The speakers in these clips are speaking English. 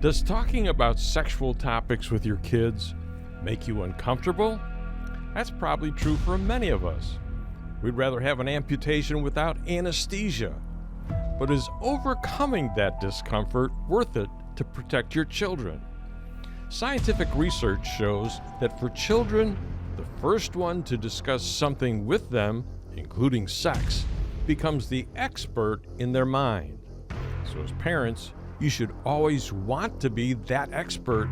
Does talking about sexual topics with your kids make you uncomfortable? That's probably true for many of us. We'd rather have an amputation without anesthesia. But is overcoming that discomfort worth it to protect your children? Scientific research shows that for children, the first one to discuss something with them, including sex, becomes the expert in their mind. So as parents, you should always want to be that expert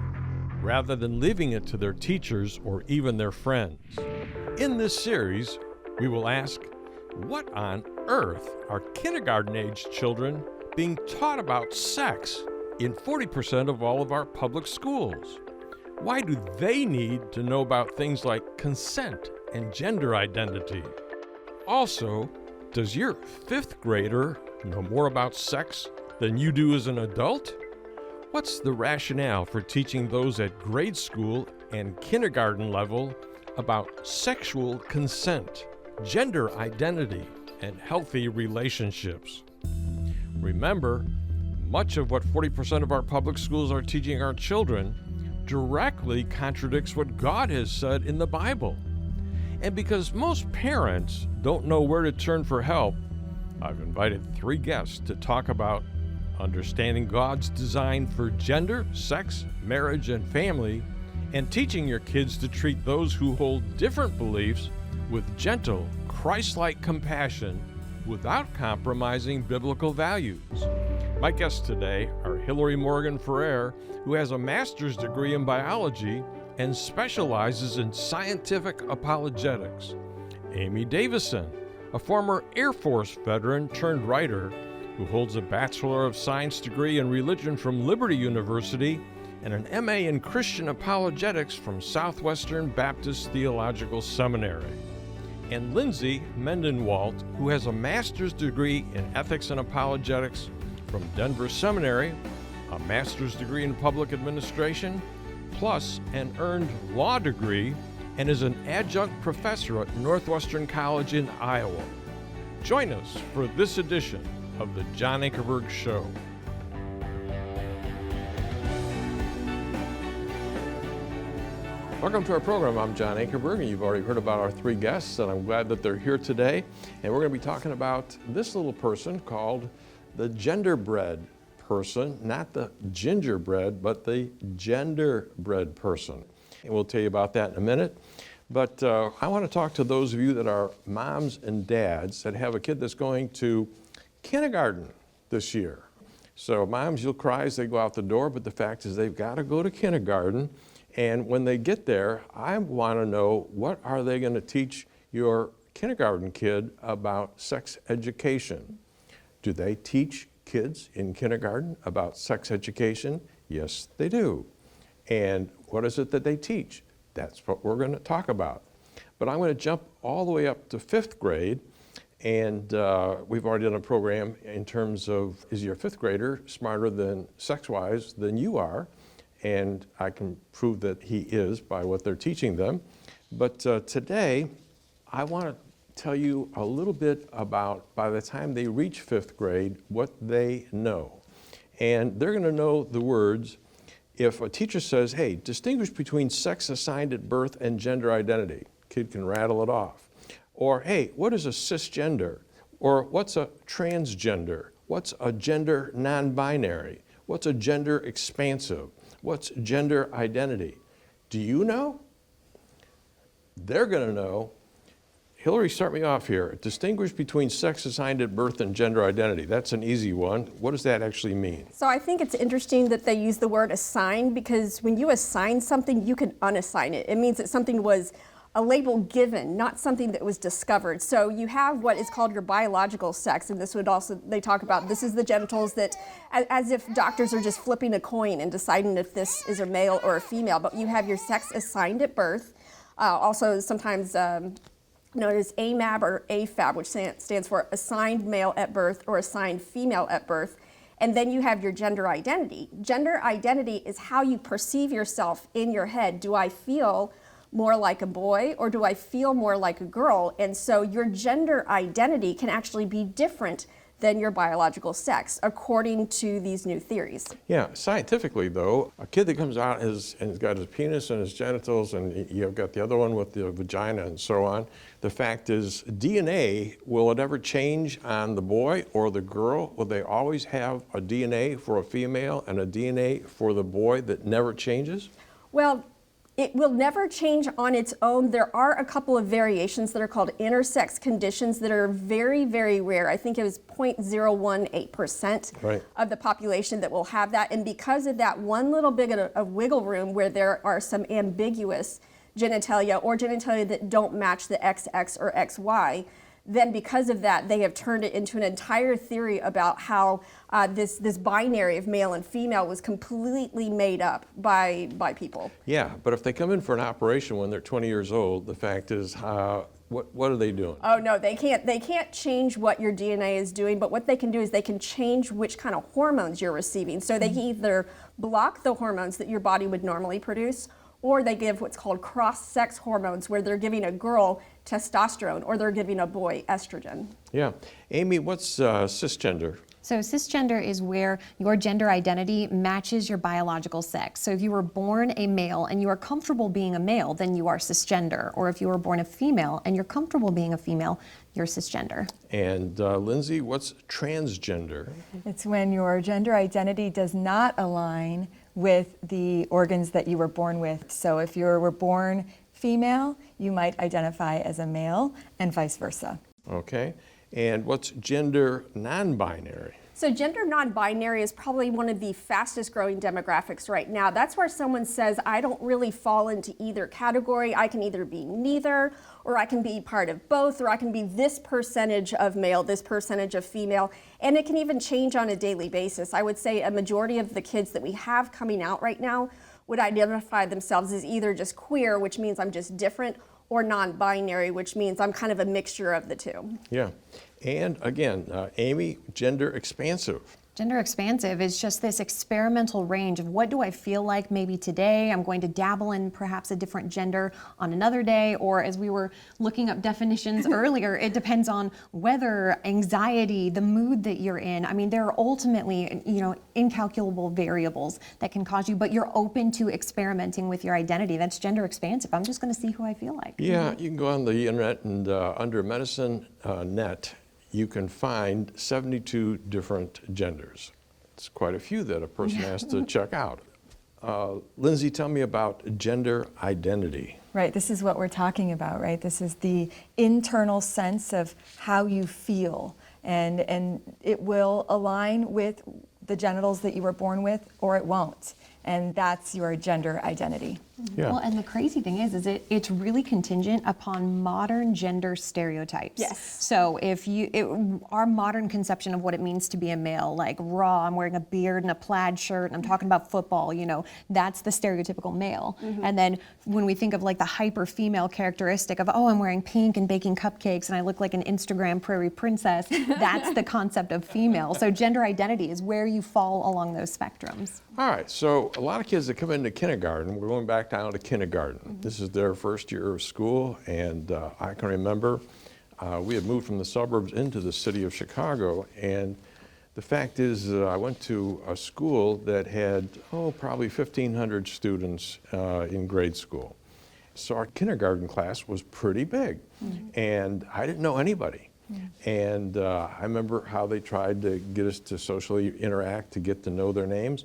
rather than leaving it to their teachers or even their friends. In this series, we will ask, what on earth are kindergarten-age children being taught about sex in 40% of all of our public schools? Why do they need to know about things like consent and gender identity? Also, does your fifth grader know more about sex than you do as an adult? What's the rationale for teaching those at grade school and kindergarten level about sexual consent, gender identity, and healthy relationships? Remember, much of what 40% of our public schools are teaching our children directly contradicts what God has said in the Bible. And because most parents don't know where to turn for help, I've invited 3 guests to talk about understanding God's design for gender, sex, marriage, and family, and teaching your kids to treat those who hold different beliefs with gentle, Christ-like compassion without compromising biblical values. My guests today are Hillary Morgan Ferrer, who has a master's degree in biology and specializes in scientific apologetics, Amy Davison, a former Air Force veteran turned writer who holds a Bachelor of Science degree in religion from Liberty University and an MA in Christian apologetics from Southwestern Baptist Theological Seminary, and Lindsay Mendenwalt, who has a master's degree in ethics and apologetics from Denver Seminary, a master's degree in public administration, plus an earned law degree, and is an adjunct professor at Northwestern College in Iowa. Join us for this edition of the John Ankerberg Show. Welcome to our program. I'm John Ankerberg, and you've already heard about our 3 guests, and I'm glad that they're here today. And we're going to be talking about this little person called the Genderbread Person, not the gingerbread, but the Genderbread Person. And we'll tell you about that in a minute. But I want to talk to those of you that are moms and dads that have a kid that's going to kindergarten this year. So moms, you'll cry as they go out the door, but the fact is they've got to go to kindergarten. And when they get there, I want to know, what are they going to teach your kindergarten kid about sex education? Do they teach kids in kindergarten about sex education? Yes, they do. And what is it that they teach? That's what we're going to talk about. But I'm going to jump all the way up to 5th grade. And we've already done a program in terms of, is your 5th grader smarter than sex-wise than you are? And I can prove that he is by what they're teaching them. But today, I want to tell you a little bit about, by the time they reach 5th grade, what they know. And they're going to know the words. If a teacher says, hey, distinguish between sex assigned at birth and gender identity, kid can rattle it off. Or, hey, what is a cisgender? Or what's a transgender? What's a gender non-binary? What's a gender expansive? What's gender identity? Do you know? They're going to know. Hillary, start me off here. Distinguish between sex assigned at birth and gender identity. That's an easy one. What does that actually mean? So I think it's interesting that they use the word assigned, because when you assign something, you can unassign it. It means that something was a label given, not something that was discovered. So you have what is called your biological sex, and this would also, they talk about, this is the genitals, that as if doctors are just flipping a coin and deciding if this is a male or a female, but you have your sex assigned at birth, also sometimes known as AMAB or AFAB, which stands for assigned male at birth or assigned female at birth. And then you have your gender identity. Gender identity is how you perceive yourself in your head. Do I feel more like a boy or do I feel more like a girl? And so your gender identity can actually be different than your biological sex, according to these new theories. Yeah, scientifically though, a kid that comes out and has got his penis and his genitals, and you've got the other one with the vagina and so on, the fact is DNA, will it ever change on the boy or the girl? Will they always have a DNA for a female and a DNA for the boy that never changes? Well, it will never change on its own. There are a couple of variations that are called intersex conditions that are very, very rare. I think it was 0.018% of the population that will have that. And because of that one little bit of wiggle room where there are some ambiguous genitalia or genitalia that don't match the XX or XY, then because of that, they have turned it into an entire theory about how this binary of male and female was completely made up by people. Yeah, but if they come in for an operation when they're 20 years old, the fact is, what are they doing? Oh no, they can't change what your DNA is doing, but what they can do is they can change which kind of hormones you're receiving. So they can either block the hormones that your body would normally produce, or they give what's called cross-sex hormones, where they're giving a girl testosterone or they're giving a boy estrogen. Yeah. Amy, what's cisgender? So cisgender is where your gender identity matches your biological sex. So if you were born a male and you are comfortable being a male, then you are cisgender. Or if you were born a female and you're comfortable being a female, you're cisgender. And Lindsay, what's transgender? It's when your gender identity does not align with the organs that you were born with. So if you were born female, you might identify as a male, and vice versa. Okay. And what's gender non-binary? So gender non-binary is probably one of the fastest growing demographics right now. That's where someone says, I don't really fall into either category. I can either be neither, or I can be part of both, or I can be this percentage of male, this percentage of female. And it can even change on a daily basis. I would say a majority of the kids that we have coming out right now would identify themselves as either just queer, which means I'm just different, or non-binary, which means I'm kind of a mixture of the two. Yeah. And again, Amy, gender expansive. Gender expansive is just this experimental range of what do I feel like maybe today. I'm going to dabble in perhaps a different gender on another day, or as we were looking up definitions earlier, it depends on weather, anxiety, the mood that you're in. I mean, there are ultimately, incalculable variables that can cause you, but you're open to experimenting with your identity. That's gender expansive. I'm just going to see who I feel like. Yeah, you can go on the internet and under medicine net, you can find 72 different genders. It's quite a few that a person has to check out. Lindsay, tell me about gender identity. Right, this is what we're talking about, right? This is the internal sense of how you feel, and it will align with the genitals that you were born with, or it won't. And that's your gender identity. Yeah. Well, and the crazy thing is it's really contingent upon modern gender stereotypes. Yes. So if our modern conception of what it means to be a male, like raw, I'm wearing a beard and a plaid shirt, and I'm talking about football, that's the stereotypical male. Mm-hmm. And then when we think of like the hyper female characteristic of, I'm wearing pink and baking cupcakes and I look like an Instagram prairie princess, that's the concept of female. So gender identity is where you fall along those spectrums. All right, so a lot of kids that come into kindergarten, we're going back down to kindergarten. Mm-hmm. This is their first year of school, and I can remember we had moved from the suburbs into the city of Chicago, and the fact is I went to a school that had, probably 1,500 students in grade school. So our kindergarten class was pretty big, and I didn't know anybody. And I remember how they tried to get us to socially interact, to get to know their names.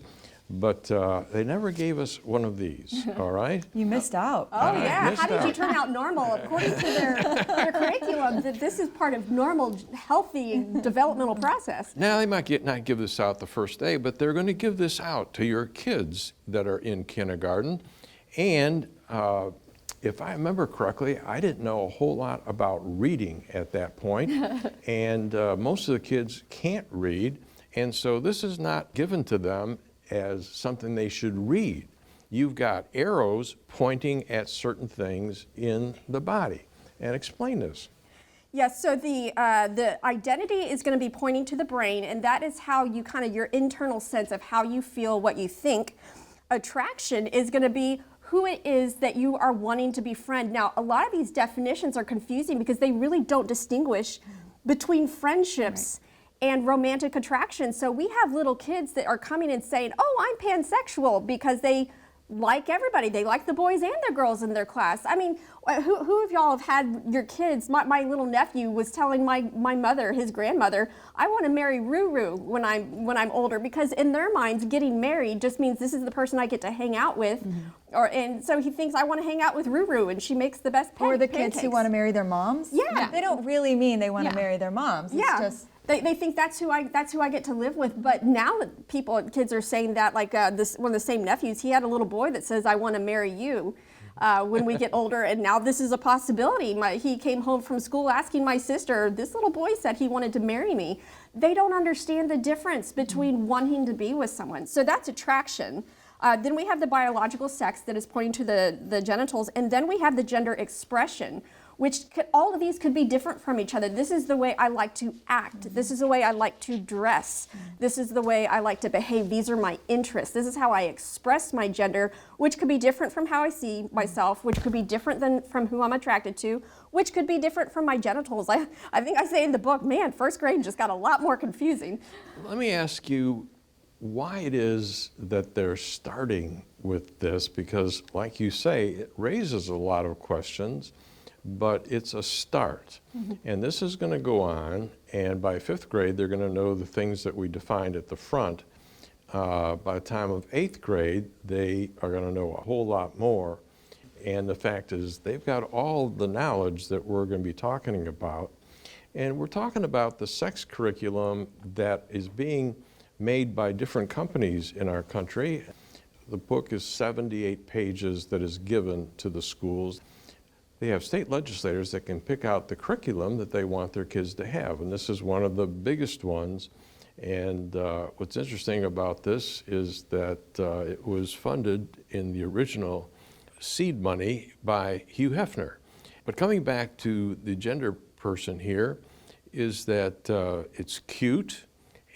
But they never gave us one of these, all right? You missed out. Oh, yeah. How did you turn out normal? According to their curriculum, that this is part of normal, healthy developmental process. Now, they might not give this out the first day, but they're going to give this out to your kids that are in kindergarten. And if I remember correctly, I didn't know a whole lot about reading at that point. And most of the kids can't read. And so this is not given to them as something they should read. You've got arrows pointing at certain things in the body. And explain this. Yes, so the identity is going to be pointing to the brain, and that is how you your internal sense of how you feel, what you think. Attraction is going to be who it is that you are wanting to befriend. Now, a lot of these definitions are confusing because they really don't distinguish between friendships and romantic attraction. So we have little kids that are coming and saying, oh, I'm pansexual, because they like everybody. They like the boys and the girls in their class. I mean, who of y'all have had your kids? My little nephew was telling my mother, his grandmother, I want to marry Ruru when I'm older, because in their minds, getting married just means this is the person I get to hang out with. And so he thinks, I want to hang out with Ruru, and she makes the best Or the pancakes. kids who want to marry their moms? Yeah. They don't really mean they want to marry their moms. It's Yeah. just They think that's who I get to live with. But now that kids are saying that, like one of the same nephews, he had a little boy that says, I want to marry you when we get older. And now this is a possibility. He came home from school asking my sister, this little boy said he wanted to marry me. They don't understand the difference between wanting to be with someone. So that's attraction. Then we have the biological sex that is pointing to the genitals. And then we have the gender expression, which all of these could be different from each other. This is the way I like to act. This is the way I like to dress. This is the way I like to behave. These are my interests. This is how I express my gender, which could be different from how I see myself, which could be different than from who I'm attracted to, which could be different from my genitals. I think I say in the book, man, first grade just got a lot more confusing. Let me ask you why it is that they're starting with this, because like you say, it raises a lot of questions, but it's a start. And this is going to go on, and by 5th grade, they're going to know the things that we defined at the front. By the time of 8th grade, they are going to know a whole lot more. And the fact is, they've got all the knowledge that we're going to be talking about. And we're talking about the sex curriculum that is being made by different companies in our country. The book is 78 pages that is given to the schools. They have state legislators that can pick out the curriculum that they want their kids to have, and this is one of the biggest ones. And what's interesting about this is that it was funded in the original seed money by Hugh Hefner. But coming back to the gender person here, is that it's cute,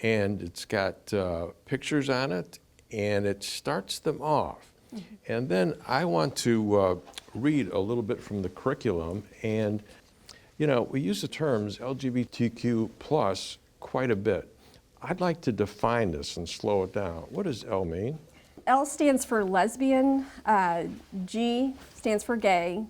and it's got pictures on it, and it starts them off. And then I want to read a little bit from the curriculum. And, you know, we use the terms LGBTQ plus quite a bit. I'd like to define this and slow it down. What does L mean? L stands for lesbian, G stands for gay,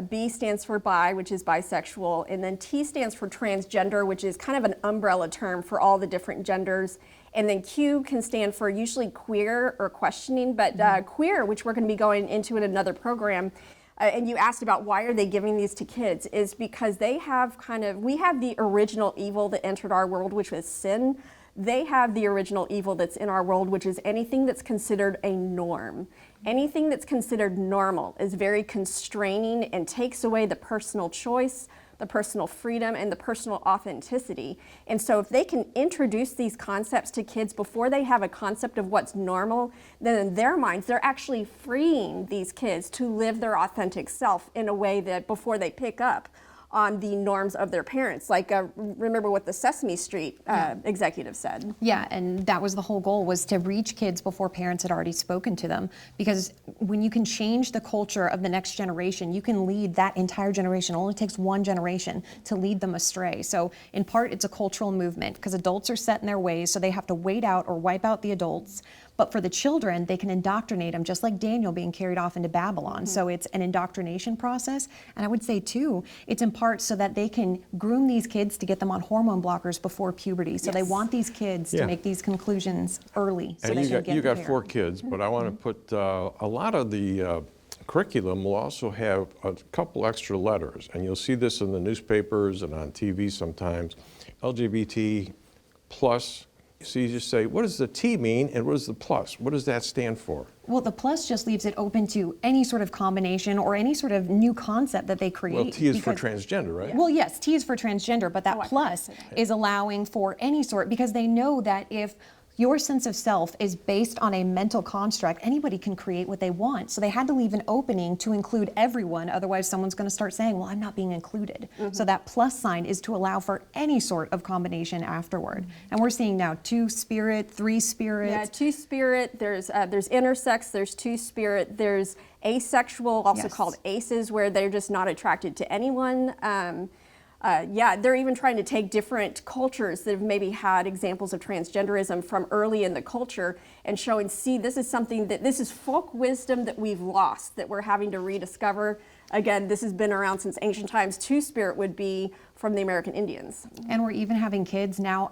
B stands for bi, which is bisexual, and then T stands for transgender, which is kind of an umbrella term for all the different genders. And then Q can stand for usually queer or questioning, but queer, which we're going to be going into in another program, and you asked about why are they giving these to kids, is because they have we have the original evil that entered our world, which was sin. They have the original evil that's in our world, which is anything that's considered a norm. Anything that's considered normal is very constraining and takes away the personal choice, the personal freedom, and the personal authenticity. And so if they can introduce these concepts to kids before they have a concept of what's normal, then in their minds, they're actually freeing these kids to live their authentic self in a way that before they pick up on the norms of their parents. Like, remember what the Sesame Street executive said. Yeah, and that was the whole goal, was to reach kids before parents had already spoken to them. Because when you can change the culture of the next generation, you can lead that entire generation. It only takes one generation to lead them astray. So in part, it's a cultural movement, because adults are set in their ways, so they have to wait out or wipe out the adults. But for the children, they can indoctrinate them, just like Daniel being carried off into Babylon. So it's an indoctrination process. And I would say, too, it's in part so that they can groom these kids to get them on hormone blockers before puberty. So they want these kids to make these conclusions early. So And they can you get got 4 kids, but I want to put a lot of the curriculum will also have a couple extra letters. And you'll see this in the newspapers and on TV sometimes. LGBT plus. So you just say, what does the T mean and what does the plus? What does that stand for? Well, the plus just leaves it open to any sort of combination or any sort of new concept that they create. Well, T is for transgender, right? Well, yes, T is for transgender, but that plus is allowing for any sort, because they know that if your sense of self is based on a mental construct, anybody can create what they want. So they had to leave an opening to include everyone, otherwise someone's going to start saying, well, I'm not being included. So that plus sign is to allow for any sort of combination afterward. And we're seeing now 2-spirit, 3-spirit. Yeah, 2-spirit, there's intersex, there's 2-spirit, there's asexual, also called aces, where they're just not attracted to anyone. Yeah, they're even trying to take different cultures that have maybe had examples of transgenderism from early in the culture and showing, see, this is something that, this is folk wisdom that we've lost, that we're having to rediscover. Again, this has been around since ancient times. Two-spirit would be from the American Indians. And we're even having kids now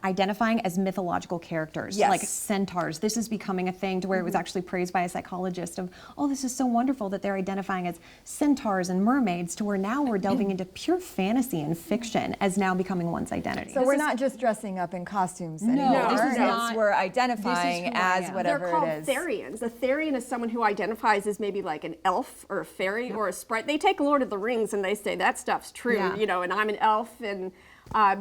identifying as mythological characters, Yes. like centaurs. This is becoming a thing to where it was actually praised by a psychologist of, oh, this is so wonderful that they're identifying as centaurs and mermaids, to where now we're delving into pure fantasy and fiction as now becoming one's identity. So we're not just dressing up in costumes anymore. this is not- We're identifying this is who I as am. whatever They're called it is. Therians. A Therian is someone who identifies as maybe like an elf or a fairy or a sprite. They take Lord of the Rings and they say that stuff's true, Yeah. you know, and I'm an elf, and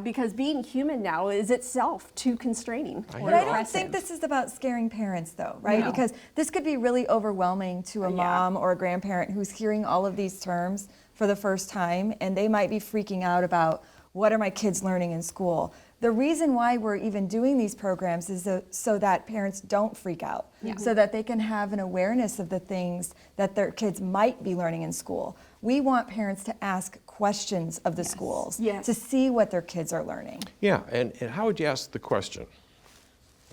because being human now is itself too constraining. But I don't think this is about scaring parents, though, right? No. Because this could be really overwhelming to a mom or a grandparent who's hearing all of these terms for the first time, and they might be freaking out about, what are my kids learning in school? The reason why we're even doing these programs is so that parents don't freak out, so that they can have an awareness of the things that their kids might be learning in school. We want parents to ask questions of the schools Yes. to see what their kids are learning. Yeah, and how would you ask the question?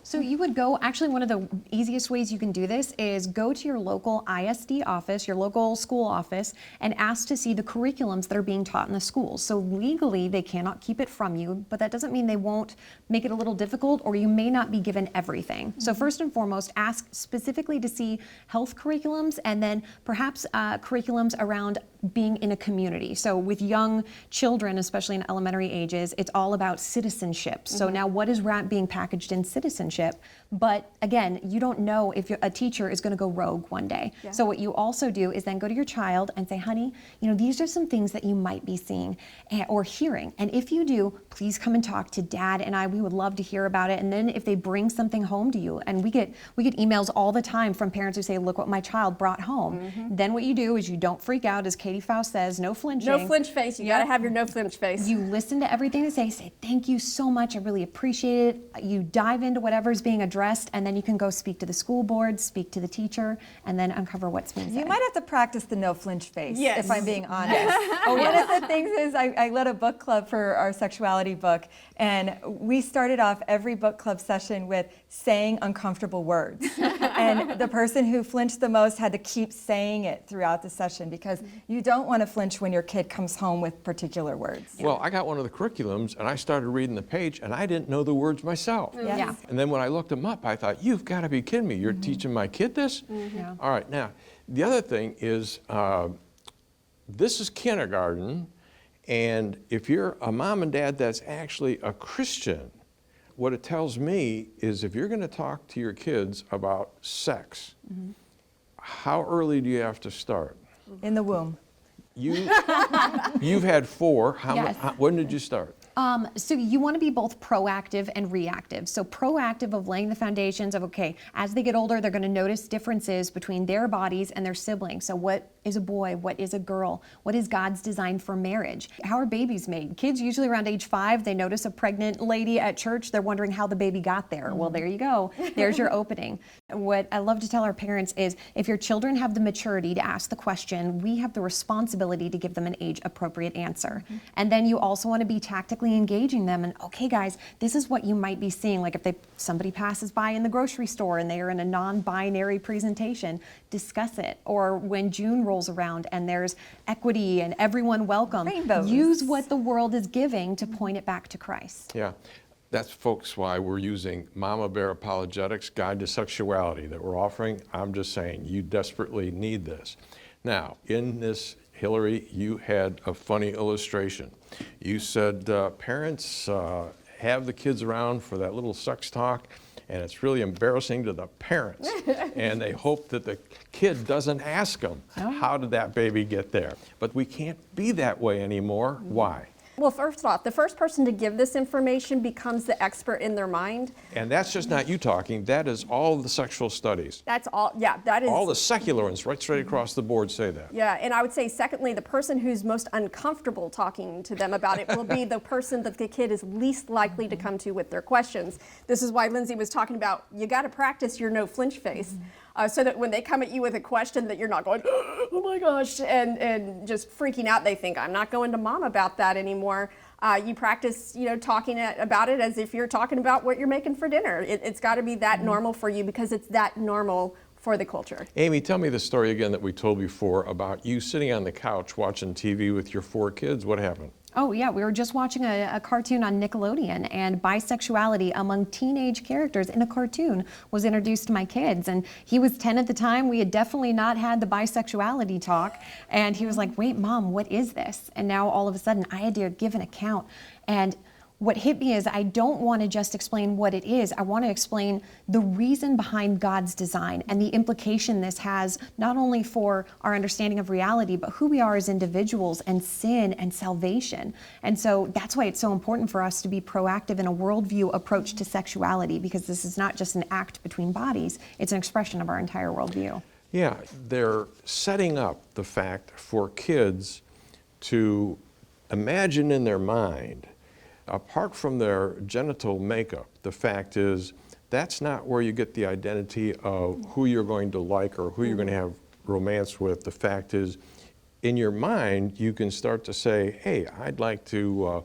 So you would go, actually one of the easiest ways you can do this is go to your local ISD office, your local school office, and ask to see the curriculums that are being taught in the schools. So legally they cannot keep it from you, but that doesn't mean they won't make it a little difficult, or you may not be given everything. So first and foremost, ask specifically to see health curriculums, and then perhaps curriculums around being in a community. So with young children, especially in elementary ages, it's all about citizenship. So now what is being packaged in citizenship? But again, you don't know if a teacher is going to go rogue one day. Yeah. So what you also do is then go to your child and say, honey, you know, these are some things that you might be seeing or hearing. And if you do, please come and talk to Dad and I. We would love to hear about it. And then if they bring something home to you, and we get emails all the time from parents who say, look what my child brought home. Then what you do is you don't freak out, as Katie Faust says, no flinching. No flinch face. You got to have your no flinch face. You listen to everything they say thank you so much, I really appreciate it. You dive into whatever's being addressed, and then you can go speak to the school board, speak to the teacher, and then uncover what's being said. You might have to practice the no flinch face, Yes. if I'm being honest. One of the things is I led a book club for our sexuality book, and we started off every book club session with saying uncomfortable words. And the person who flinched the most had to keep saying it throughout the session, because you don't want to flinch when your kid comes home with particular words. Well, I got one of the curriculums and I started reading the page and I didn't know the words myself. Yes. Yeah. And then when I looked them up, I thought, you've got to be kidding me. You're teaching my kid this? Yeah. All right, now, the other thing is, this is kindergarten, and if you're a mom and dad that's actually a Christian, what it tells me is if you're going to talk to your kids about sex, how early do you have to start? In the womb. You've had 4. Yes. When did you start? So you want to be both proactive and reactive. So proactive of laying the foundations of, okay, as they get older, they're going to notice differences between their bodies and their siblings. So what is a boy? What is a girl? What is God's design for marriage? How are babies made? Kids usually around age 5, they notice a pregnant lady at church. They're wondering how the baby got there. Well, there you go. There's your opening. What I love to tell our parents is, if your children have the maturity to ask the question, we have the responsibility to give them an age-appropriate answer. And then you also want to be tactically engaging them, and okay guys, this is what you might be seeing. Like if somebody passes by in the grocery store and they are in a non-binary presentation, discuss it. Or when June rolls around and there's equity and everyone welcome, Rainbows. use what the world is giving to point it back to Christ. Yeah, that's, folks, why we're using Mama Bear Apologetics Guide to Sexuality that we're offering. I'm just saying, you desperately need this. Now, in this, Hillary, you had a funny illustration. You said parents have the kids around for that little sex talk, and it's really embarrassing to the parents. And they hope that the kid doesn't ask them, how did that baby get there? But we can't be that way anymore. Why? Well, first off, the first person to give this information becomes the expert in their mind. And that's just not you talking, that is all the sexual studies. That's all, yeah, that is. All the secular ones right straight across the board say that. Yeah, and I would say, secondly, the person who's most uncomfortable talking to them about it will be the person that the kid is least likely to come to with their questions. This is why Lindsay was talking about, you got to practice your no flinch face. so that when they come at you with a question that you're not going, oh my gosh, and just freaking out. They think, I'm not going to mom about that anymore. You practice, talking about it as if you're talking about what you're making for dinner. It's got to be that normal for you because it's that normal for the culture. Amy, tell me the story again that we told before about you sitting on the couch watching TV with your 4 kids. What happened? Oh yeah, we were just watching a cartoon on Nickelodeon, and bisexuality among teenage characters in a cartoon was introduced to my kids. And he was 10 at the time. We had definitely not had the bisexuality talk. And he was like, wait, Mom, what is this? And now all of a sudden I had to give an account. And what hit me is I don't want to just explain what it is. I want to explain the reason behind God's design and the implication this has not only for our understanding of reality, but who we are as individuals and sin and salvation. And so that's why it's so important for us to be proactive in a worldview approach to sexuality, because this is not just an act between bodies, it's an expression of our entire worldview. Yeah, they're setting up the fact for kids to imagine in their mind, apart from their genital makeup, the fact is that's not where you get the identity of who you're going to like or who you're going to have romance with. The fact is, in your mind, you can start to say, hey, I'd like to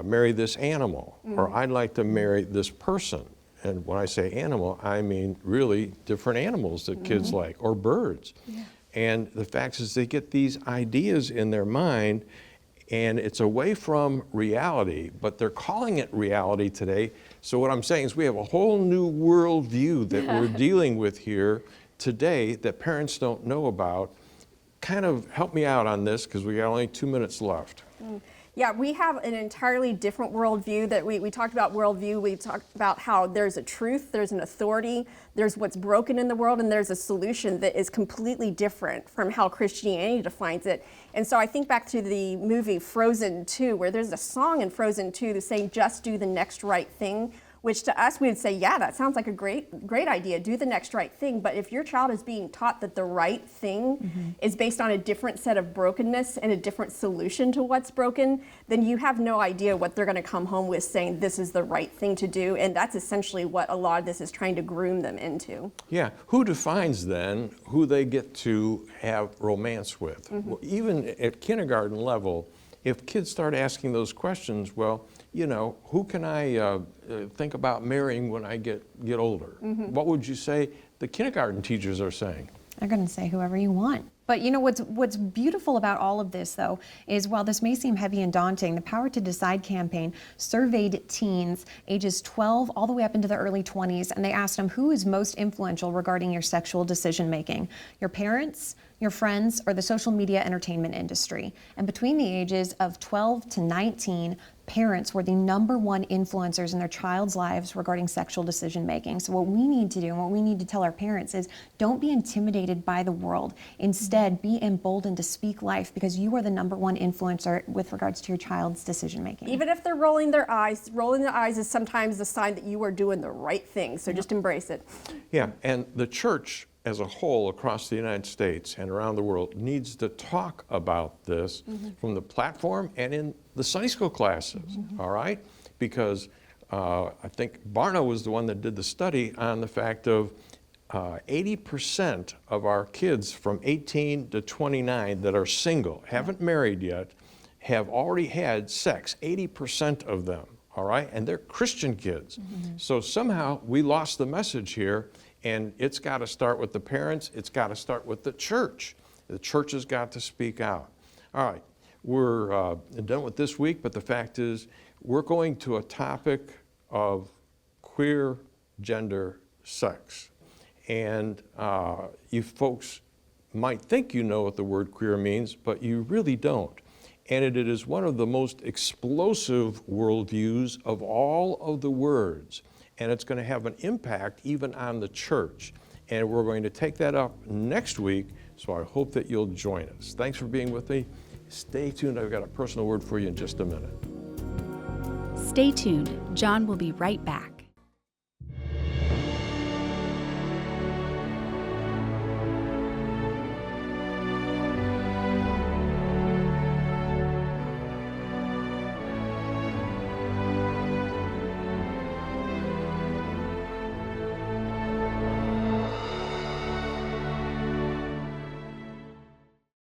marry this animal, or I'd like to marry this person. And when I say animal, I mean really different animals that kids like, or birds. Yeah. And the fact is they get these ideas in their mind, and it's away from reality, but they're calling it reality today. So what I'm saying is we have a whole new worldview that we're dealing with here today that parents don't know about. Kind of help me out on this, because we got only 2 minutes left. Yeah, we have an entirely different worldview. That we talked about worldview. We talked about how there's a truth, there's an authority, there's what's broken in the world, and there's a solution that is completely different from how Christianity defines it. And so I think back to the movie Frozen 2, where there's a song in Frozen 2 that's saying, just do the next right thing, which to us we would say, yeah, that sounds like a great idea, do the next right thing. But if your child is being taught that the right thing is based on a different set of brokenness and a different solution to what's broken, then you have no idea what they're going to come home with saying this is the right thing to do. And that's essentially what a lot of this is trying to groom them into. Yeah, who defines then who they get to have romance with? Well, even at kindergarten level, if kids start asking those questions, well, who can I think about marrying when I get older? What would you say the kindergarten teachers are saying? They're going to say whoever you want. But what's beautiful about all of this, though, is while this may seem heavy and daunting, the Power to Decide campaign surveyed teens ages 12 all the way up into the early 20s, and they asked them, who is most influential regarding your sexual decision making? Your parents, your friends, or the social media entertainment industry? And between the ages of 12 to 19, parents were the #1 influencers in their child's lives regarding sexual decision making. So what we need to do and what we need to tell our parents is don't be intimidated by the world. Instead, be emboldened to speak life, because you are the #1 influencer with regards to your child's decision making. Even if they're rolling their eyes is sometimes a sign that you are doing the right thing. So just embrace it. Yeah, and the church as a whole across the United States and around the world needs to talk about this from the platform and in the Sunday school classes, all right? Because I think Barna was the one that did the study on the fact of 80% of our kids from 18 to 29 that are single, haven't married yet, have already had sex, 80% of them, all right? And they're Christian kids. So somehow we lost the message here. And it's got to start with the parents. It's got to start with the church. The church has got to speak out. All right, we're done with this week, but the fact is we're going to a topic of queer gender sex. And you folks might think you know what the word queer means, but you really don't. And it is one of the most explosive worldviews of all of the words. And it's going to have an impact even on the church. And we're going to take that up next week, so I hope that you'll join us. Thanks for being with me. Stay tuned. I've got a personal word for you in just a minute. Stay tuned. John will be right back.